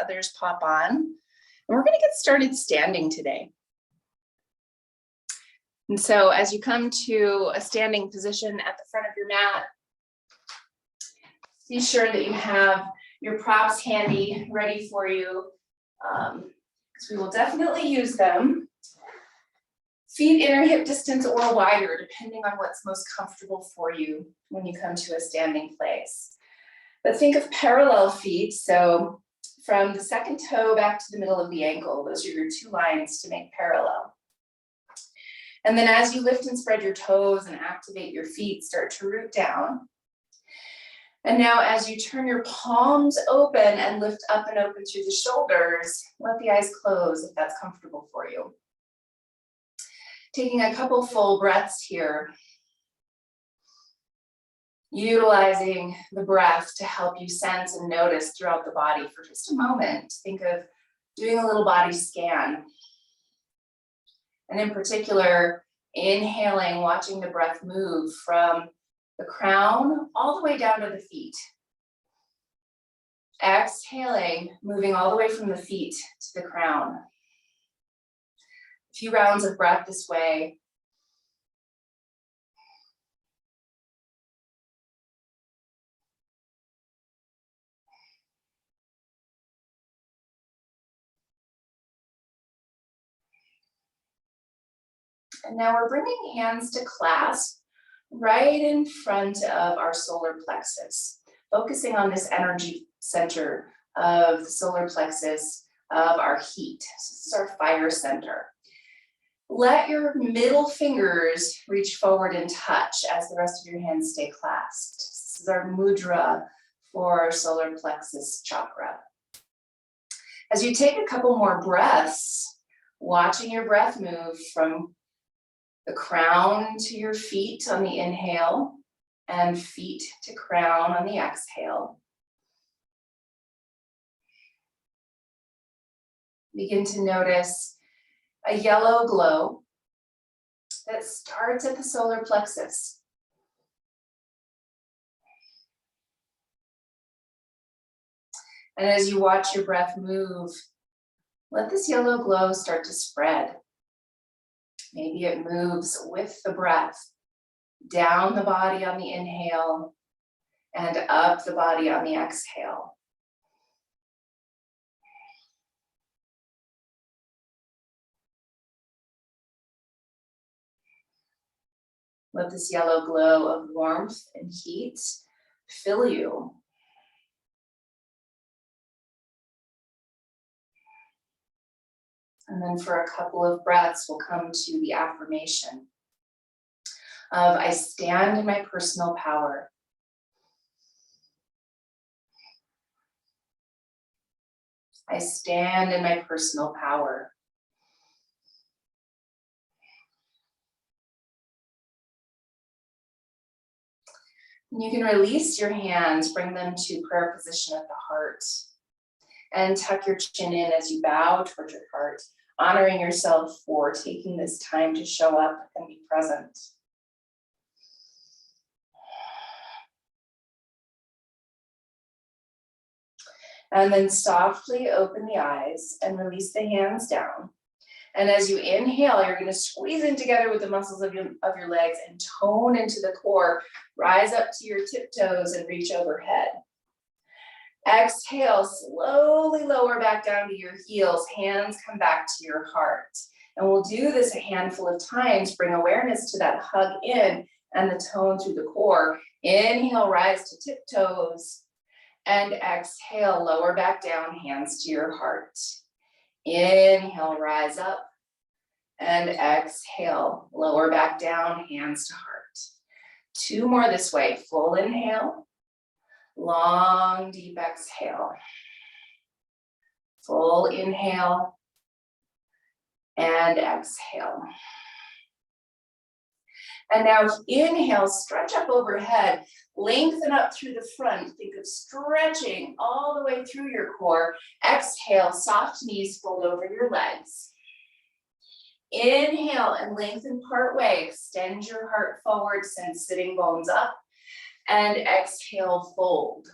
others pop on. And we're going to get started standing today. And so as you come to a standing position at the front of your mat, be sure that you have your props handy, ready for you, because we will definitely use them. Feet inner hip distance or wider, depending on what's most comfortable for you when you come to a standing place. But think of parallel feet, so from the second toe back to the middle of the ankle, those are your two lines to make parallel. And then as you lift and spread your toes and activate your feet, start to root down. And now as you turn your palms open and lift up and open through the shoulders, let the eyes close if that's comfortable for you. Taking a couple full breaths here. Utilizing the breath to help you sense and notice throughout the body for just a moment. Think of doing a little body scan. And in particular, inhaling, watching the breath move from the crown all the way down to the feet. Exhaling, moving all the way from the feet to the crown. A few rounds of breath this way. And now we're bringing hands to clasp right in front of our solar plexus, focusing on this energy center of the solar plexus of our heat. This is our fire center. Let your middle fingers reach forward and touch as the rest of your hands stay clasped. This is our mudra for our solar plexus chakra. As you take a couple more breaths, watching your breath move from the crown to your feet on the inhale and feet to crown on the exhale. Begin to notice a yellow glow that starts at the solar plexus. And as you watch your breath move, let this yellow glow start to spread. Maybe it moves with the breath, down the body on the inhale and up the body on the exhale. Let this yellow glow of warmth and heat fill you. And then for a couple of breaths, we'll come to the affirmation of I stand in my personal power. I stand in my personal power. And you can release your hands, bring them to prayer position at the heart, and tuck your chin in as you bow towards your heart, honoring yourself for taking this time to show up and be present. And then softly open the eyes and release the hands down. And as you inhale, you're going to squeeze in together with the muscles of your legs and tone into the core. Rise up to your tiptoes and reach overhead. Exhale, slowly lower back down to your heels. Hands come back to your heart. And we'll do this a handful of times. Bring awareness to that hug in and the tone through the core. Inhale, rise to tiptoes. And exhale, lower back down, hands to your heart. Inhale, rise up. And exhale, lower back down, hands to heart. Two more this way. Full inhale. Long, deep exhale. Full inhale. And exhale. And now inhale, stretch up overhead, lengthen up through the front. Think of stretching all the way through your core. Exhale, soft knees fold over your legs. Inhale and lengthen part way. Extend your heart forward, send sitting bones up. And exhale, fold.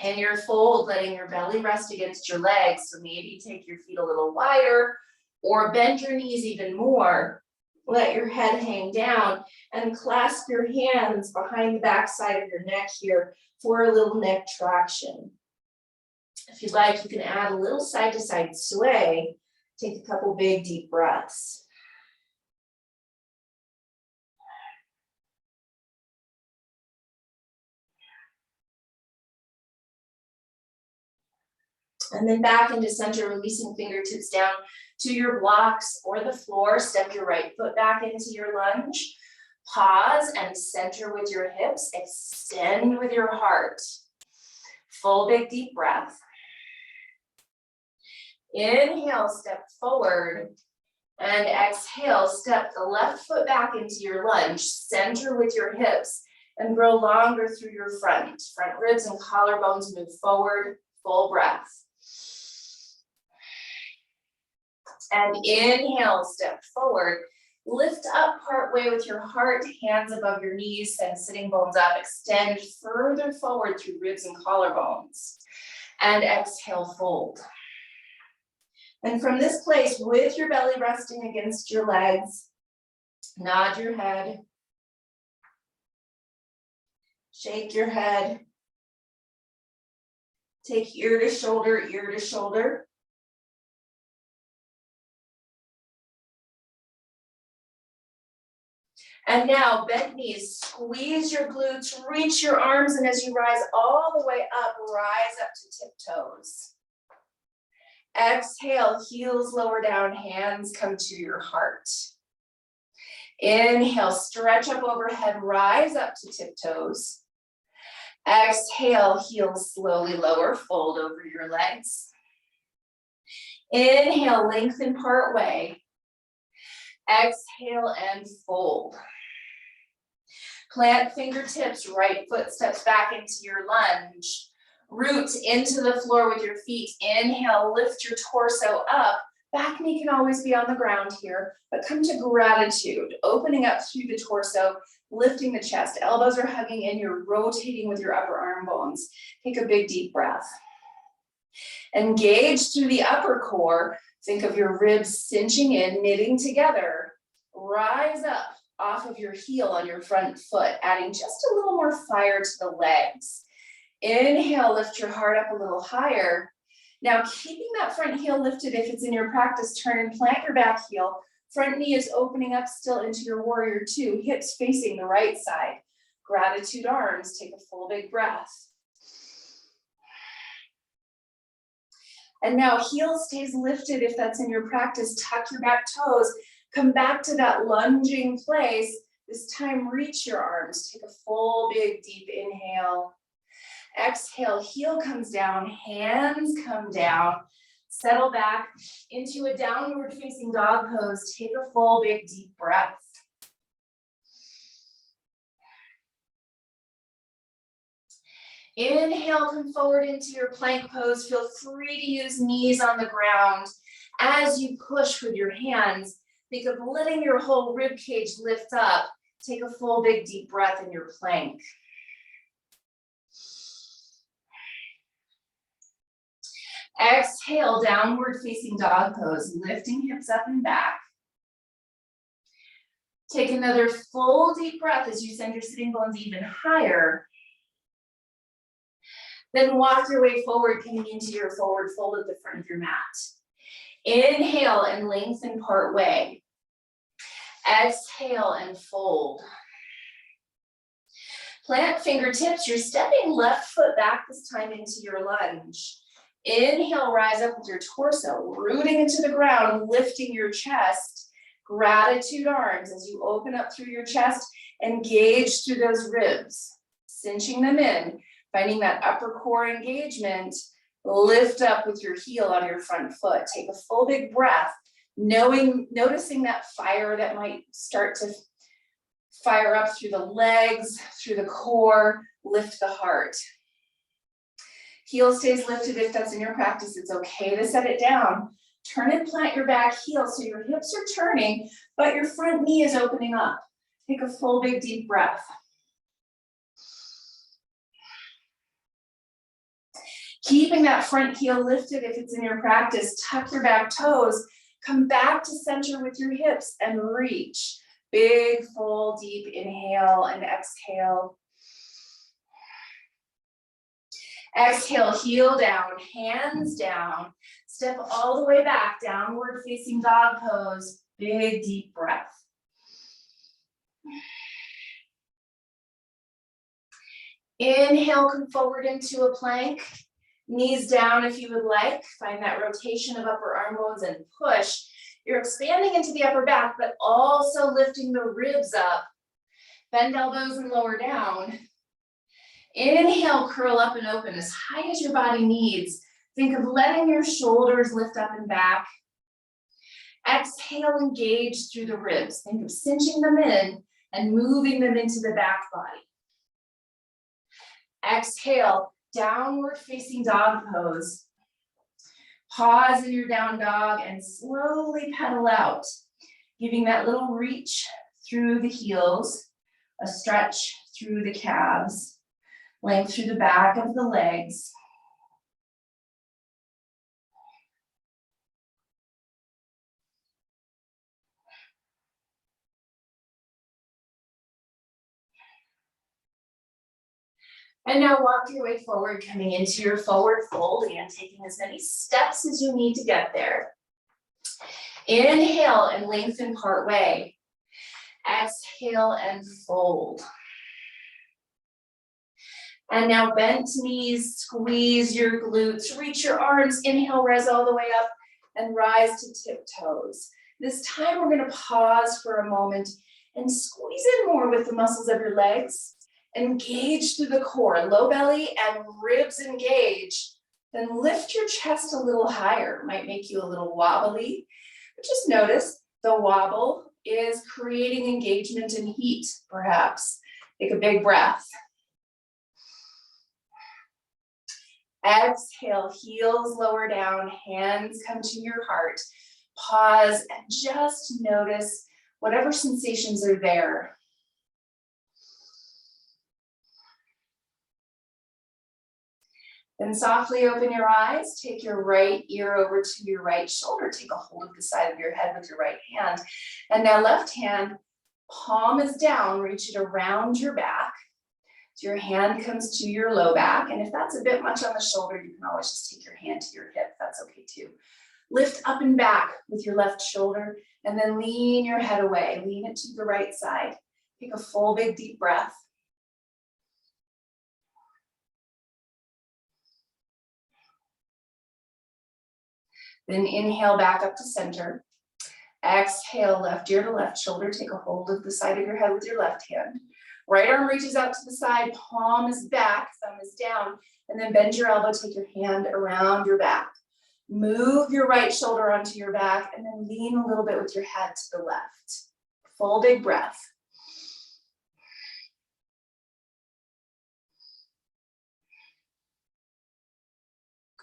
In your fold, letting your belly rest against your legs. So maybe take your feet a little wider or bend your knees even more. Let your head hang down and clasp your hands behind the back side of your neck here for a little neck traction. If you'd like, you can add a little side to side sway. Take a couple big deep breaths. And then back into center, releasing fingertips down to your blocks or the floor. Step your right foot back into your lunge. Pause and center with your hips. Extend with your heart. Full big deep breath. Inhale, step forward. And exhale, step the left foot back into your lunge. Center with your hips and grow longer through your front. Front ribs and collarbones move forward. Full breath. And inhale, step forward. Lift up partway with your heart, hands above your knees, send sitting bones up. Extend further forward through ribs and collarbones. And exhale, fold. And from this place, with your belly resting against your legs, nod your head. Shake your head. Take ear to shoulder, ear to shoulder. And now bend knees, squeeze your glutes, reach your arms, and as you rise all the way up, rise up to tiptoes. Exhale, heels lower down, hands come to your heart. Inhale, stretch up overhead, rise up to tiptoes. Exhale, heels slowly lower, fold over your legs. Inhale, lengthen part way. Exhale and fold. Plant fingertips, right foot steps back into your lunge. Root into the floor with your feet. Inhale, lift your torso up. Back knee can always be on the ground here, but come to gratitude, opening up through the torso, lifting the chest. Elbows are hugging in, you're rotating with your upper arm bones. Take a big deep breath. Engage through the upper core. Think of your ribs cinching in, knitting together. Rise up off of your heel on your front foot, adding just a little more fire to the legs. Inhale, lift your heart up a little higher. Now, keeping that front heel lifted, if it's in your practice, turn and plant your back heel. Front knee is opening up still into your warrior two, hips facing the right side. Gratitude arms, take a full big breath. And now heel stays lifted if that's in your practice. Tuck your back toes. Come back to that lunging place. This time, reach your arms. Take a full, big, deep inhale. Exhale, heel comes down, hands come down. Settle back into a downward facing dog pose. Take a full, big, deep breath. Inhale, come forward into your plank pose. Feel free to use knees on the ground. As you push with your hands, think of letting your whole rib cage lift up. Take a full, big, deep breath in your plank. Exhale, downward facing dog pose, lifting hips up and back. Take another full deep breath as you send your sitting bones even higher. Then walk your way forward, coming into your forward fold at the front of your mat. Inhale and lengthen part way. Exhale and fold. Plant fingertips. You're stepping left foot back this time into your lunge. Inhale, rise up with your torso, rooting into the ground, lifting your chest. Gratitude arms as you open up through your chest, engage through those ribs, cinching them in, finding that upper core engagement. Lift up with your heel on your front foot. Take a full big breath, noticing that fire that might start to fire up through the legs, through the core. Lift the heart. Heel stays lifted if that's in your practice. It's okay to set it down. Turn and plant your back heel so your hips are turning, but your front knee is opening up. Take a full big deep breath. Keeping that front heel lifted if it's in your practice, tuck your back toes, come back to center with your hips and reach. Big, full, deep inhale and exhale. Exhale, heel down, hands down. Step all the way back, downward facing dog pose. Big, deep breath. Inhale, come forward into a plank. Knees down if you would like. Find that rotation of upper arm bones and push. You're expanding into the upper back, but also lifting the ribs up. Bend elbows and lower down. Inhale, curl up and open as high as your body needs. Think of letting your shoulders lift up and back. Exhale, engage through the ribs. Think of cinching them in and moving them into the back body. Exhale, downward facing dog pose. Pause in your down dog and slowly pedal out, giving that little reach through the heels, a stretch through the calves, length through the back of the legs. And now walk your way forward, coming into your forward fold and taking as many steps as you need to get there. Inhale and lengthen part way. Exhale and fold. And now bent knees, squeeze your glutes, reach your arms, inhale, rise all the way up and rise to tiptoes. This time we're gonna pause for a moment and squeeze in more with the muscles of your legs. Engage through the core, low belly and ribs engage. Then lift your chest a little higher. It might make you a little wobbly, but just notice the wobble is creating engagement and heat, perhaps. Take a big breath. Exhale, heels lower down, hands come to your heart. Pause and just notice whatever sensations are there. Then softly open your eyes, take your right ear over to your right shoulder, take a hold of the side of your head with your right hand. And now left hand, palm is down, reach it around your back. So your hand comes to your low back. And if that's a bit much on the shoulder, you can always just take your hand to your hip, that's okay too. Lift up and back with your left shoulder and then lean your head away, lean it to the right side. Take a full big deep breath. Then inhale back up to center. Exhale, left ear to left shoulder. Take a hold of the side of your head with your left hand. Right arm reaches out to the side, palm is back, thumb is down, and then bend your elbow, take your hand around your back. Move your right shoulder onto your back and then lean a little bit with your head to the left. Full big breath.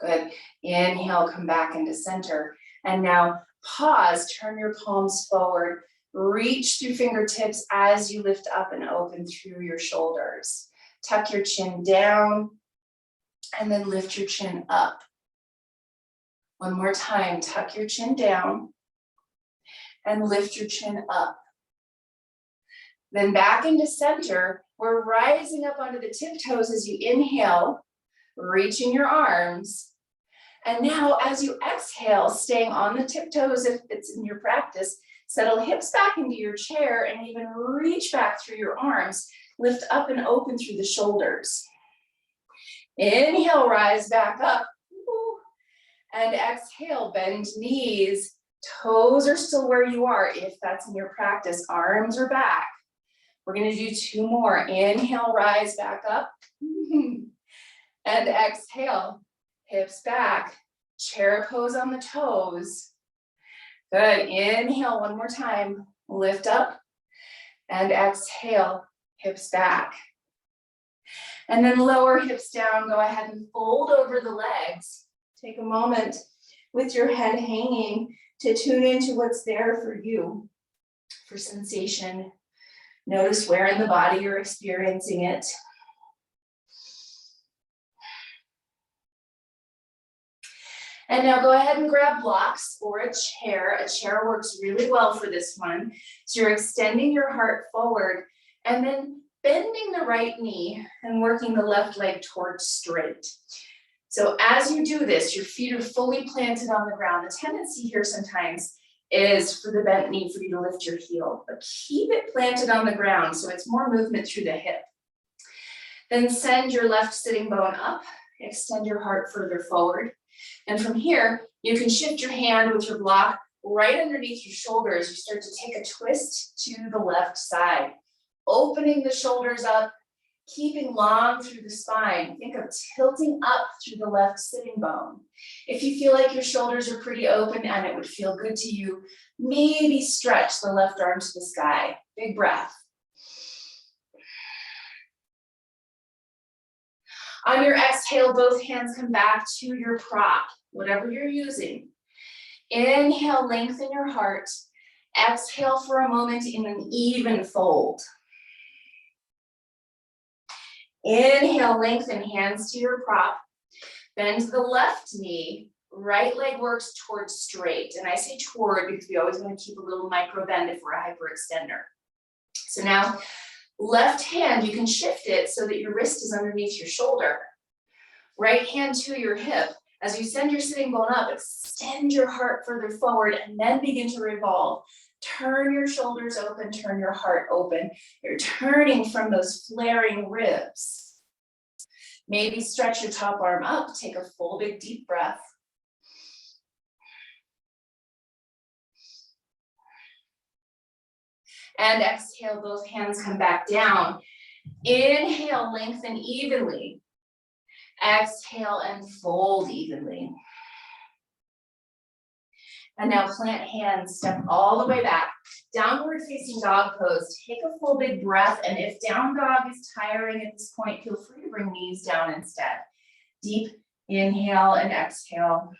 Good. Inhale, come back into center. And now pause, turn your palms forward. Reach through fingertips as you lift up and open through your shoulders. Tuck your chin down and then lift your chin up. One more time, tuck your chin down and lift your chin up. Then back into center. We're rising up onto the tiptoes as you inhale, reaching your arms. And now as you exhale, staying on the tiptoes if it's in your practice, settle hips back into your chair and even reach back through your arms. Lift up and open through the shoulders. Inhale, rise back up. And exhale, bend knees. Toes are still where you are if that's in your practice. Arms are back. We're gonna do two more. Inhale, rise back up. And exhale, hips back. Chair pose on the toes. Good, inhale one more time, lift up and exhale, hips back. And then lower hips down, go ahead and fold over the legs. Take a moment with your head hanging to tune into what's there for you, for sensation. Notice where in the body you're experiencing it. And now go ahead and grab blocks or a chair. A chair works really well for this one. So you're extending your heart forward and then bending the right knee and working the left leg towards straight. So as you do this, your feet are fully planted on the ground. The tendency here sometimes is for the bent knee for you to lift your heel, but keep it planted on the ground so it's more movement through the hip. Then send your left sitting bone up, extend your heart further forward. And from here, you can shift your hand with your block right underneath your shoulder as you start to take a twist to the left side. Opening the shoulders up, keeping long through the spine. Think of tilting up through the left sitting bone. If you feel like your shoulders are pretty open and it would feel good to you, maybe stretch the left arm to the sky. Big breath. On your exhale, both hands come back to your prop, whatever you're using. Inhale, lengthen your heart. Exhale for a moment in an even fold. Inhale, lengthen, hands to your prop. Bend the left knee, right leg works towards straight. And I say toward because we always want to keep a little micro bend if we're a hyperextender. So now, left hand, you can shift it so that your wrist is underneath your shoulder. Right hand to your hip. As you send your sitting bone up, extend your heart further forward and then begin to revolve. Turn your shoulders open, turn your heart open. You're turning from those flaring ribs. Maybe stretch your top arm up, take a full big deep breath. And exhale, both hands come back down. Inhale, lengthen evenly. Exhale and fold evenly. And now plant hands, step all the way back. Downward facing dog pose. Take a full big breath. And if down dog is tiring at this point, feel free to bring knees down instead. Deep inhale and exhale.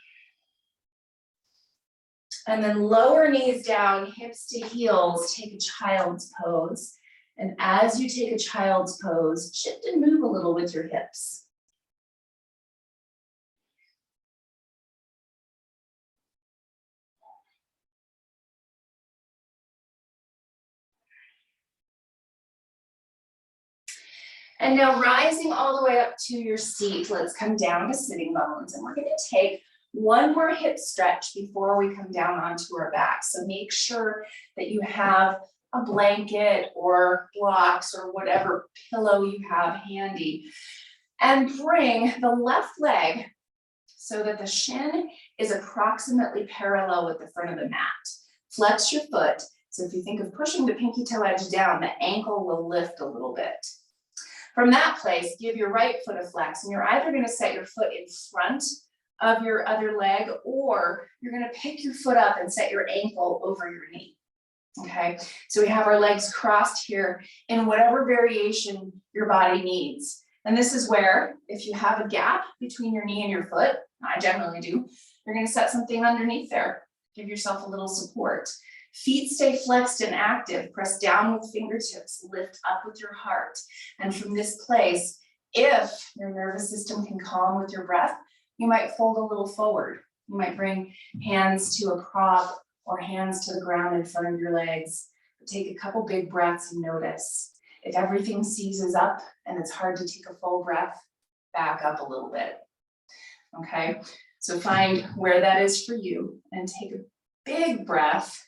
And then lower knees down, hips to heels, take a child's pose. And as you take a child's pose, shift and move a little with your hips. And now rising all the way up to your seat, let's come down to sitting bones. And we're going to take one more hip stretch before we come down onto our back. So make sure that you have a blanket or blocks or whatever pillow you have handy. And bring the left leg so that the shin is approximately parallel with the front of the mat. Flex your foot. So if you think of pushing the pinky toe edge down, the ankle will lift a little bit. From that place, give your right foot a flex, and you're either going to set your foot in front of your other leg, or you're going to pick your foot up and set your ankle over your knee. Okay, so we have our legs crossed here in whatever variation your body needs. And this is where, if you have a gap between your knee and your foot, I generally do, you're going to set something underneath there. Give yourself a little support. Feet stay flexed and active. Press down with fingertips. Lift up with your heart. And from this place, if your nervous system can calm with your breath, you might fold a little forward. You might bring hands to a prop or hands to the ground in front of your legs. Take a couple big breaths and notice. If everything seizes up and it's hard to take a full breath, back up a little bit. Okay, so find where that is for you and take a big breath.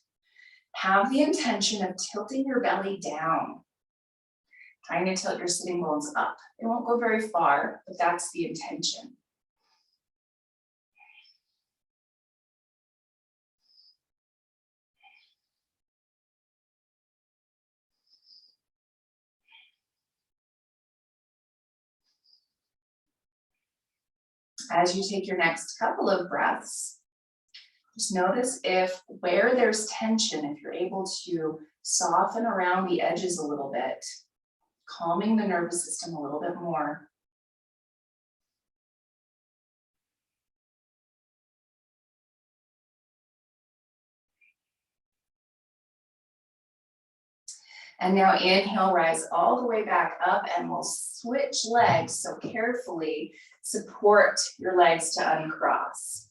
Have the intention of tilting your belly down. Trying to tilt your sitting bones up. It won't go very far, but that's the intention. As you take your next couple of breaths, just notice if where there's tension, if you're able to soften around the edges a little bit, calming the nervous system a little bit more. And now inhale, rise all the way back up, and we'll switch legs. So carefully support your legs to uncross.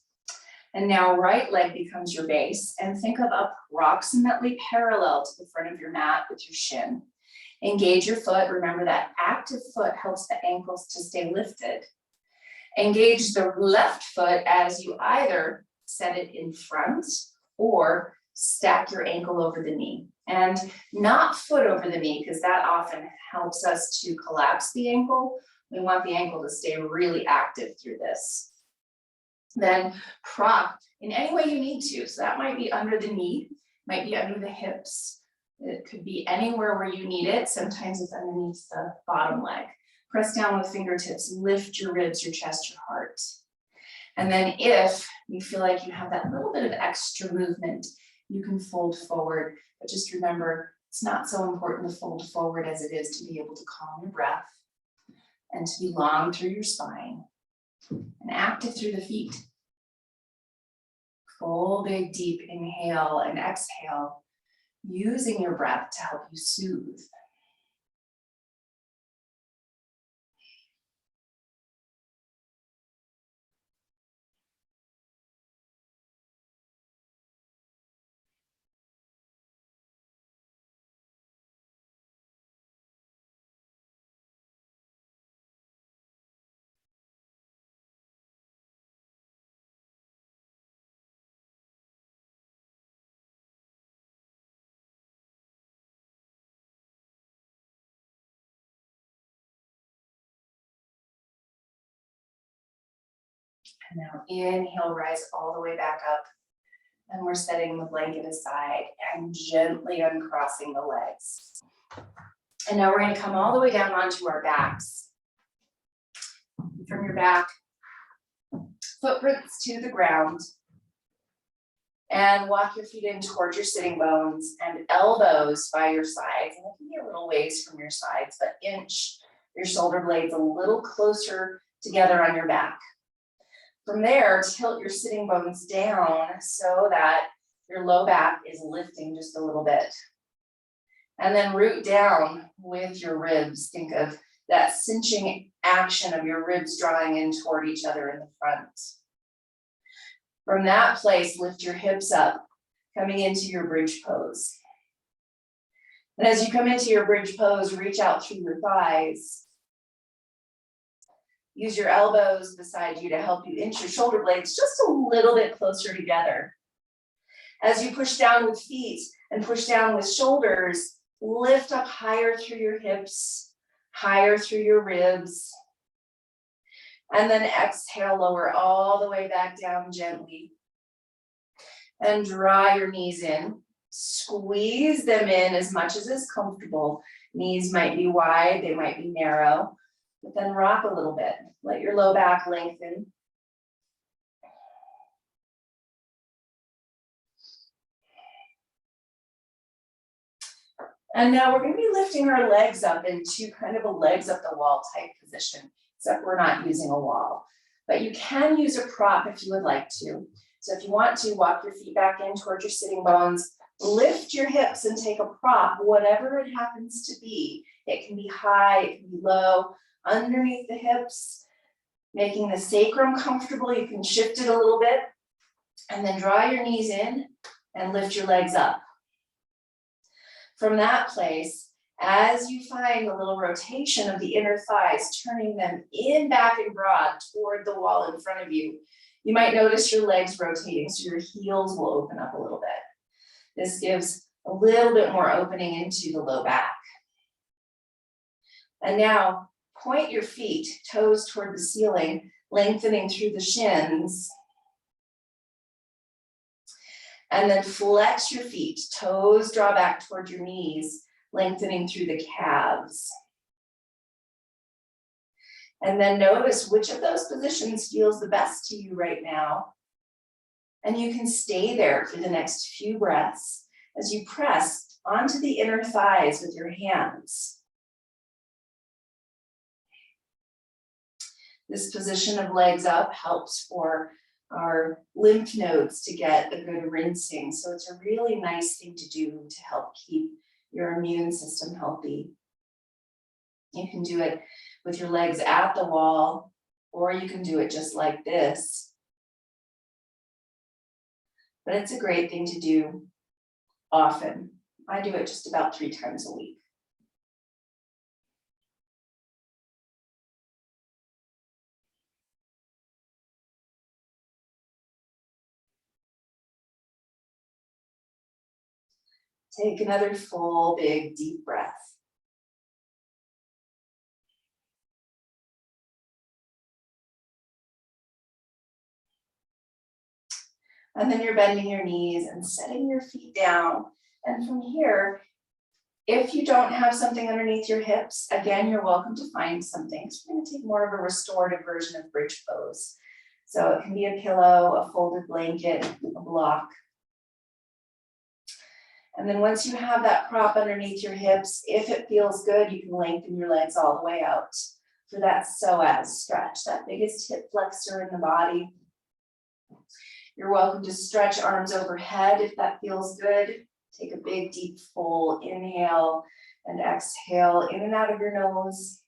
And now right leg becomes your base, and think of approximately parallel to the front of your mat with your shin. Engage your foot. Remember that active foot helps the ankles to stay lifted. Engage the left foot as you either set it in front or stack your ankle over the knee. And not foot over the knee, because that often helps us to collapse the ankle. We want the ankle to stay really active through this. Then prop in any way you need to. So that might be under the knee, might be under the hips. It could be anywhere where you need it. Sometimes it's underneath the bottom leg. Press down with fingertips, lift your ribs, your chest, your heart. And then if you feel like you have that little bit of extra movement, you can fold forward. But just remember, it's not so important to fold forward as it is to be able to calm your breath and to be long through your spine and active through the feet. Full, big, deep inhale and exhale, using your breath to help you soothe. And now inhale, rise all the way back up. And we're setting the blanket aside and gently uncrossing the legs. And now we're going to come all the way down onto our backs. From your back, footprints to the ground. And walk your feet in towards your sitting bones and elbows by your sides. And it can be a little ways from your sides, but inch your shoulder blades a little closer together on your back. From there, tilt your sitting bones down so that your low back is lifting just a little bit. And then root down with your ribs. Think of that cinching action of your ribs drawing in toward each other in the front. From that place, lift your hips up, coming into your bridge pose. And as you come into your bridge pose, reach out through your thighs. Use your elbows beside you to help you inch your shoulder blades just a little bit closer together. As you push down with feet and push down with shoulders, lift up higher through your hips, higher through your ribs. And then exhale, lower all the way back down gently. And draw your knees in. Squeeze them in as much as is comfortable. Knees might be wide, they might be narrow. But then rock a little bit. Let your low back lengthen. And now we're going to be lifting our legs up into kind of a legs up the wall type position, except we're not using a wall. But you can use a prop if you would like to. So if you want to, walk your feet back in towards your sitting bones, lift your hips and take a prop, whatever it happens to be. It can be high, it can be low. Underneath the hips, making the sacrum comfortable. You can shift it a little bit and then draw your knees in and lift your legs up. From that place, as you find the little rotation of the inner thighs, turning them in, back, and broad toward the wall in front of you, you might notice your legs rotating, so your heels will open up a little bit. This gives a little bit more opening into the low back. And now, point your feet, toes toward the ceiling, lengthening through the shins. And then flex your feet, toes draw back toward your knees, lengthening through the calves. And then notice which of those positions feels the best to you right now. And you can stay there for the next few breaths as you press onto the inner thighs with your hands. This position of legs up helps for our lymph nodes to get a good rinsing. So it's a really nice thing to do to help keep your immune system healthy. You can do it with your legs at the wall, or you can do it just like this. but it's a great thing to do often. I do it just about 3 times a week. Take another full, big, deep breath. And then you're bending your knees and setting your feet down. And from here, if you don't have something underneath your hips, again, you're welcome to find something. So we're going to take more of a restorative version of bridge pose. So it can be a pillow, a folded blanket, a block. And then once you have that prop underneath your hips, if it feels good, you can lengthen your legs all the way out for that psoas stretch, that biggest hip flexor in the body. You're welcome to stretch arms overhead if that feels good. Take a big, deep, full inhale and exhale in and out of your nose.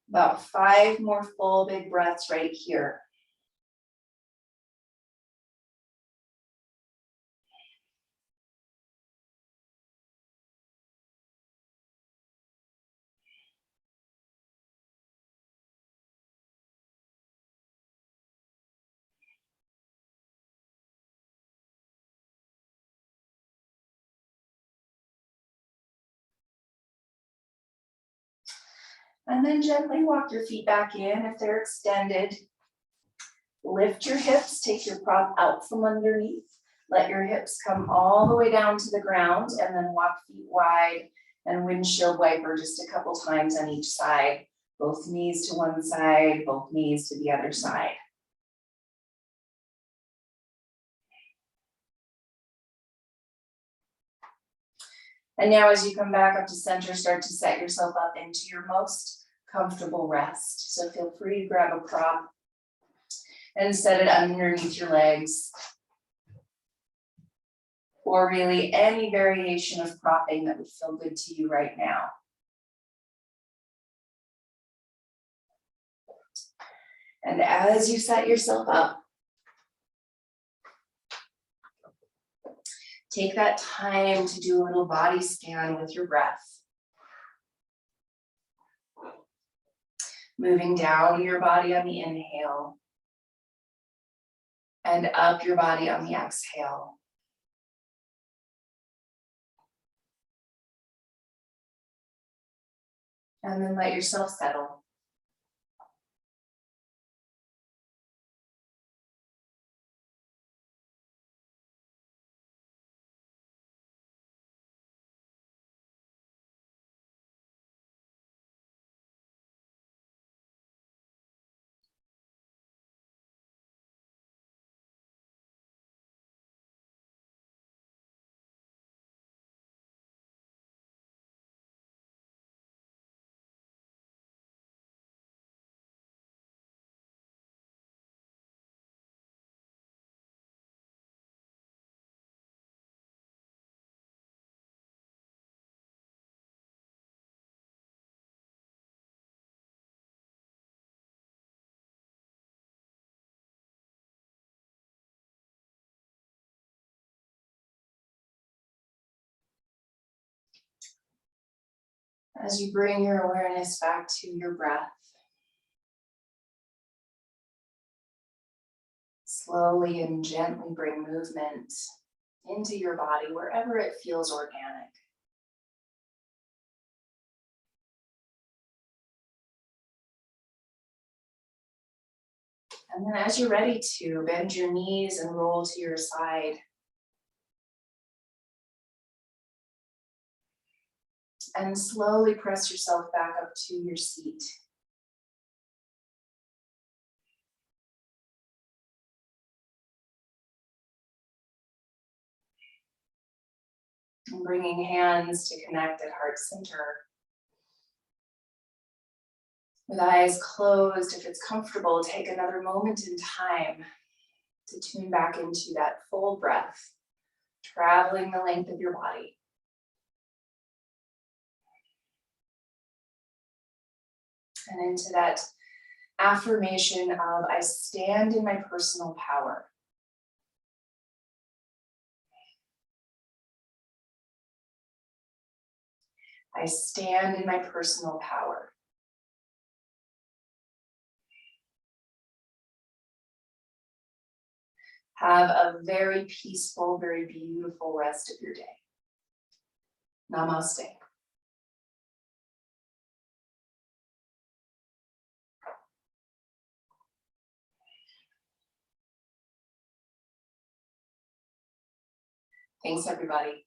About 5 more full big breaths right here. And then gently walk your feet back in if they're extended. Lift your hips, take your prop out from underneath. Let your hips come all the way down to the ground and then walk feet wide and windshield wiper just a couple times on each side. Both knees to one side, both knees to the other side. And now as you come back up to center, start to set yourself up into your most comfortable rest. So feel free to grab a prop and set it underneath your legs. Or really any variation of propping that would feel good to you right now. And as you set yourself up, take that time to do a little body scan with your breath. Moving down your body on the inhale and up your body on the exhale. And then let yourself settle. As you bring your awareness back to your breath, slowly and gently bring movement into your body wherever it feels organic. And then as you're ready to, bend your knees and roll to your side. And slowly press yourself back up to your seat. And bringing hands to connect at heart center. With eyes closed, if it's comfortable, take another moment in time to tune back into that full breath, traveling the length of your body. And into that affirmation of, I stand in my personal power. I stand in my personal power. Have a very peaceful, very beautiful rest of your day. Namaste. Thanks, everybody.